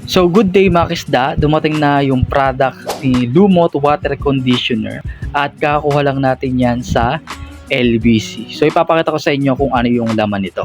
So good day mga kisda, dumating na yung product ni Lumot Water Conditioner at kakakuha lang natin yan sa LBC. So ipapakita ko sa inyo kung ano yung laman nito.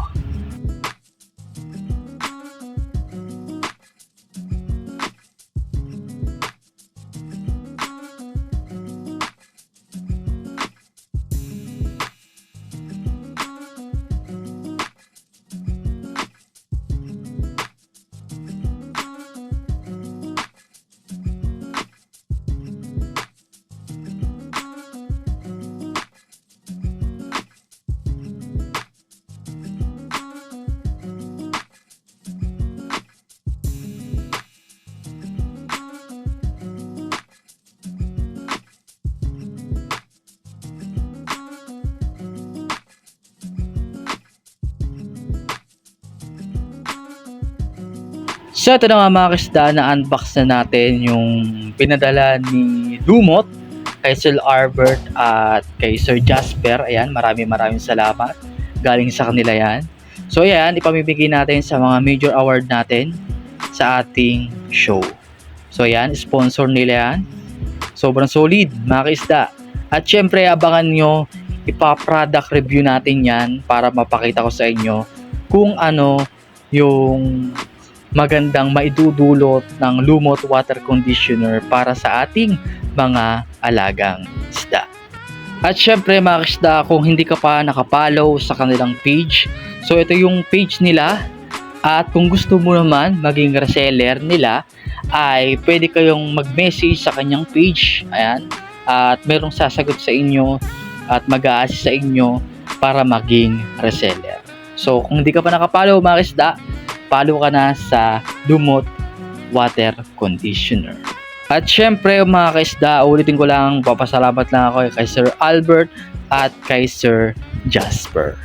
So ito na nga mga kisda, na-unbox na natin yung pinadala ni Lumot kay Sir Albert at kay Sir Jasper. Ayan, maraming salamat. Galing sa kanila yan. So ayan, ipamibigay natin sa mga major award natin sa ating show. So ayan, sponsor nila yan. Sobrang solid mga kisda. At syempre abangan nyo, ipa-product review natin yan para mapakita ko sa inyo kung ano yung magandang maidudulot ng Lumot Water Conditioner para sa ating mga alagang isda. At syempre mga kisda, kung hindi ka pa nakapollow sa kanilang page, so ito yung page nila. At kung gusto mo naman maging reseller nila, ay pwede kayong mag-message sa kanyang page. Ayan. At merong sasagot sa inyo at mag-a-assist sa inyo para maging reseller. So kung hindi ka pa nakapollow mga kisda, follow ka na sa Lumot Water Conditioner. At syempre mga kaisda, ulitin ko lang, papasalamat lang ako kay Sir Albert at kay Sir Jasper.